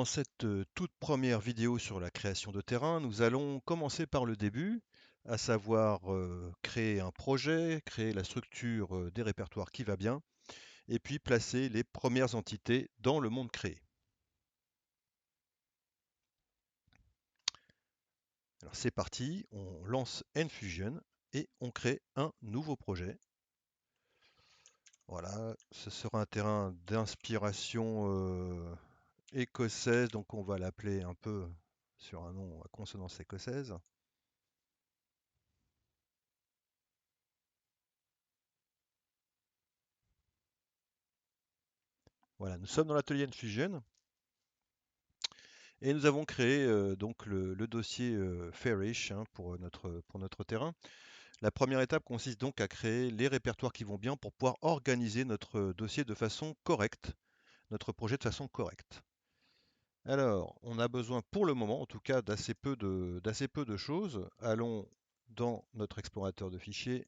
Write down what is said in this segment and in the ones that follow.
Dans cette toute première vidéo sur la création de terrain, nous allons commencer par le début, à savoir créer un projet, créer la structure des répertoires qui va bien, et puis placer les premières entités dans le monde créé. Alors c'est parti, on lance Enfusion et on crée un nouveau projet. Voilà, ce sera un terrain d'inspiration écossaise, donc on va l'appeler un peu sur un nom à consonance écossaise. Voilà, nous sommes dans l'atelier Enfusion et nous avons créé donc le dossier Fairish hein, pour notre terrain. La première étape consiste donc à créer les répertoires qui vont bien pour pouvoir organiser notre dossier de façon correcte, notre projet de façon correcte. Alors, on a besoin pour le moment, en tout cas, d'assez peu de choses. Allons dans notre explorateur de fichiers.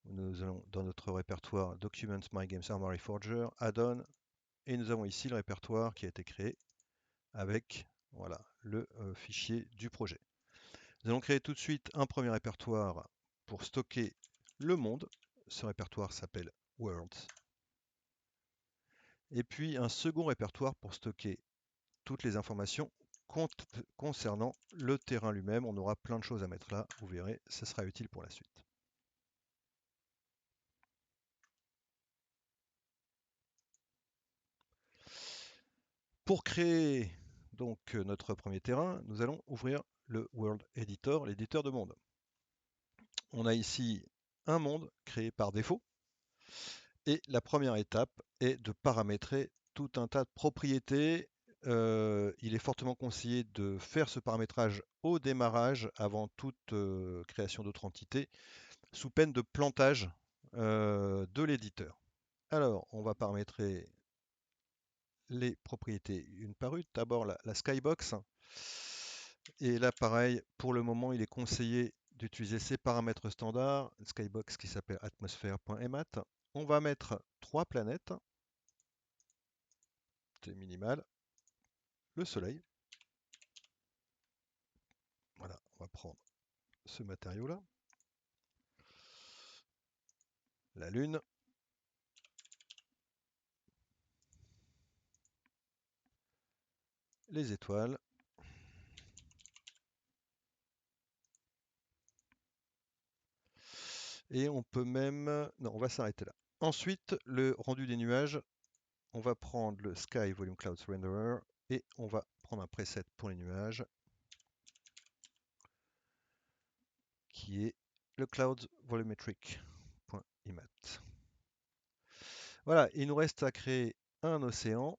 Nous allons dans notre répertoire Documents My Games Armory Forger, Add-on, et nous avons ici le répertoire qui a été créé avec voilà, le fichier du projet. Nous allons créer tout de suite un premier répertoire pour stocker le monde. Ce répertoire s'appelle Worlds. Et puis un second répertoire pour stocker toutes les informations concernant le terrain lui-même. On aura plein de choses à mettre là, vous verrez, ce sera utile pour la suite. Pour créer donc notre premier terrain, nous allons ouvrir le World Editor, l'éditeur de monde. On a ici un monde créé par défaut. Et la première étape est de paramétrer tout un tas de propriétés. Il est fortement conseillé de faire ce paramétrage au démarrage avant toute création d'autres entités, sous peine de plantage de l'éditeur. Alors, on va paramétrer les propriétés une par une. D'abord la skybox. Et là, pareil, pour le moment, il est conseillé d'utiliser ces paramètres standards, une skybox qui s'appelle atmosphere.emat. On va mettre 3 planètes, c'est minimal, le soleil. Voilà, on va prendre ce matériau-là, la lune, les étoiles, et on peut même... Non, on va s'arrêter là. Ensuite, le rendu des nuages, on va prendre le Sky Volume Clouds Renderer et on va prendre un preset pour les nuages qui est le Clouds Volumetric.imat. Voilà, il nous reste à créer un océan.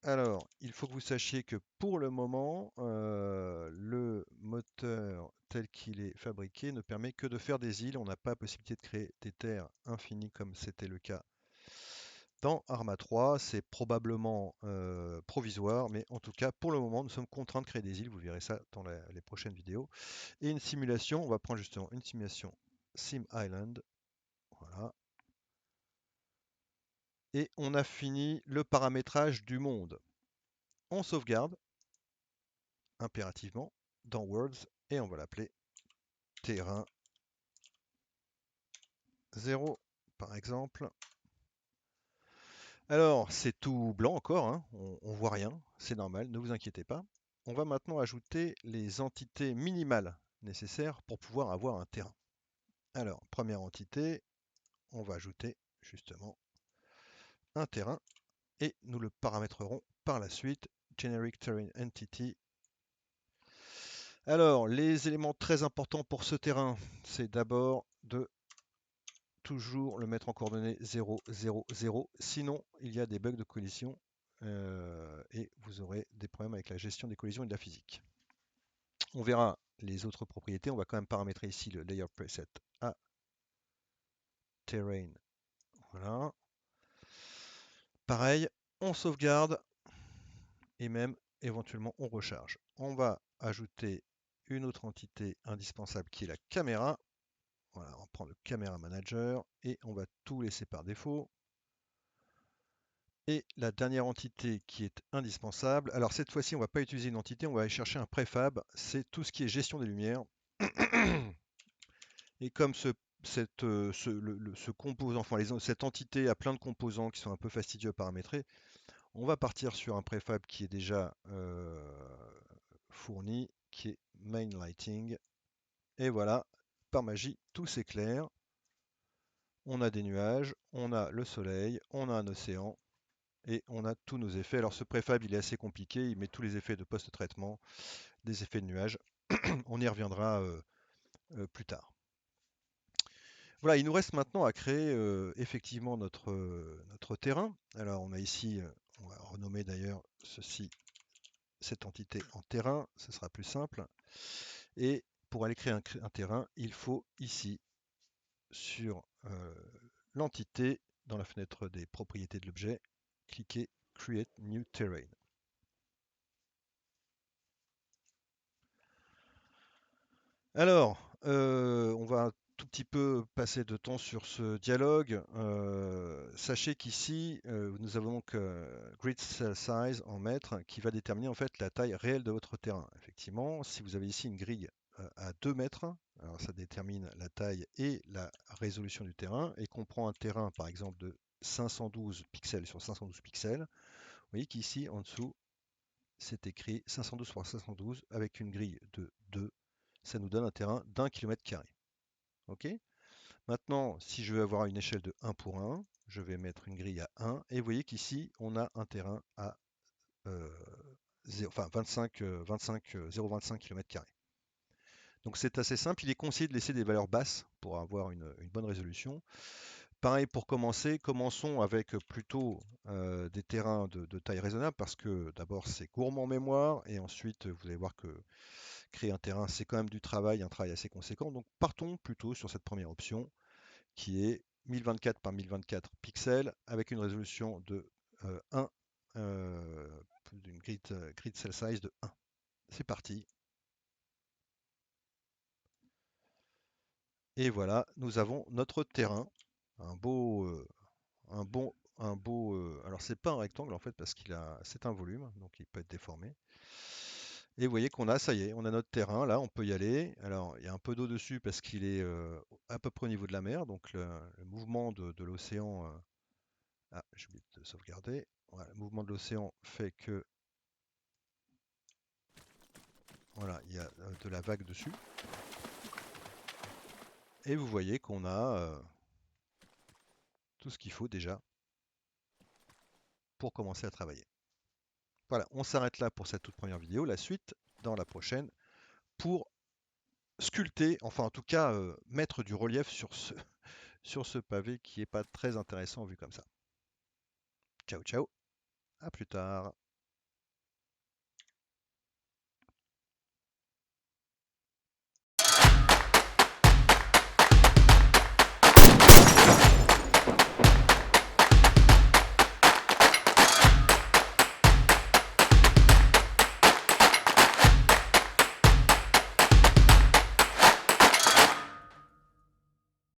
Alors, il faut que vous sachiez que pour le moment, le moteur tel qu'il est fabriqué ne permet que de faire des îles. On n'a pas la possibilité de créer des terres infinies comme c'était le cas dans Arma 3. C'est probablement provisoire, mais en tout cas, pour le moment, nous sommes contraints de créer des îles. Vous verrez ça dans les prochaines vidéos. Et une simulation, on va prendre justement une simulation Sim Island. Voilà. Et on a fini le paramétrage du monde. On sauvegarde impérativement dans Worlds et on va l'appeler terrain 0 par exemple. Alors c'est tout blanc encore, hein, on voit rien, c'est normal, ne vous inquiétez pas. On va maintenant ajouter les entités minimales nécessaires pour pouvoir avoir un terrain. Alors première entité, on va ajouter justement un terrain et nous le paramétrerons par la suite. Generic Terrain Entity. Alors, les éléments très importants pour ce terrain, c'est d'abord de toujours le mettre en coordonnées 0, 0, 0. Sinon, il y a des bugs de collision et vous aurez des problèmes avec la gestion des collisions et de la physique. On verra les autres propriétés. On va quand même paramétrer ici le layer preset à terrain. Voilà. Pareil, on sauvegarde et même éventuellement on recharge. On va ajouter une autre entité indispensable qui est la caméra. Voilà, on prend le caméra manager et on va tout laisser par défaut. Et la dernière entité qui est indispensable, alors cette fois-ci, on ne va pas utiliser une entité, on va aller chercher un préfab, c'est tout ce qui est gestion des lumières. Et comme ce composant, enfin cette entité a plein de composants qui sont un peu fastidieux à paramétrer, on va partir sur un préfab qui est déjà fourni, qui est Main Lighting. Et voilà, par magie, tout s'éclaire. On a des nuages, on a le soleil, on a un océan et on a tous nos effets. Alors ce préfab, il est assez compliqué, il met tous les effets de post-traitement, des effets de nuages. On y reviendra plus tard. Voilà, il nous reste maintenant à créer effectivement notre terrain. Alors on a ici, on va renommer d'ailleurs cette entité en terrain, ce sera plus simple. Et pour aller créer un terrain, il faut ici, sur l'entité, dans la fenêtre des propriétés de l'objet, cliquer Create New Terrain. Alors, on va un tout petit peu passer de temps sur ce dialogue. Sachez qu'ici, nous avons donc Grid Cell Size en mètres qui va déterminer en fait la taille réelle de votre terrain. Effectivement, si vous avez ici une grille à 2 mètres, alors ça détermine la taille et la résolution du terrain, et qu'on prend un terrain par exemple de 512 pixels sur 512 pixels, vous voyez qu'ici en dessous, c'est écrit 512 par 512 avec une grille de 2, ça nous donne un terrain d'1 km carré. Ok. Maintenant, si je veux avoir une échelle de 1 pour 1, je vais mettre une grille à 1 et vous voyez qu'ici on a un terrain à 0,25 km². Donc c'est assez simple, il est conseillé de laisser des valeurs basses pour avoir une bonne résolution. Pareil pour commencer, commençons avec plutôt des terrains de taille raisonnable parce que d'abord c'est gourmand en mémoire et ensuite vous allez voir que créer un terrain c'est quand même du travail, un travail assez conséquent. Donc partons plutôt sur cette première option qui est 1024 par 1024 pixels avec une résolution de 1, d'une grid cell size de 1. C'est parti. Et voilà, nous avons notre terrain, un beau, un beau. Alors c'est pas un rectangle en fait parce c'est un volume, donc il peut être déformé. Et vous voyez qu'on a, ça y est, on a notre terrain. Là, on peut y aller. Alors il y a un peu d'eau dessus parce qu'il est à peu près au niveau de la mer, donc le mouvement de l'océan. Ah, j'ai oublié de sauvegarder. Voilà, le mouvement de l'océan fait que voilà, il y a de la vague dessus. Et vous voyez qu'on a tout ce qu'il faut déjà pour commencer à travailler. Voilà, on s'arrête là pour cette toute première vidéo. La suite dans la prochaine pour sculpter, enfin en tout cas mettre du relief sur sur ce pavé qui n'est pas très intéressant vu comme ça. Ciao ciao, à plus tard.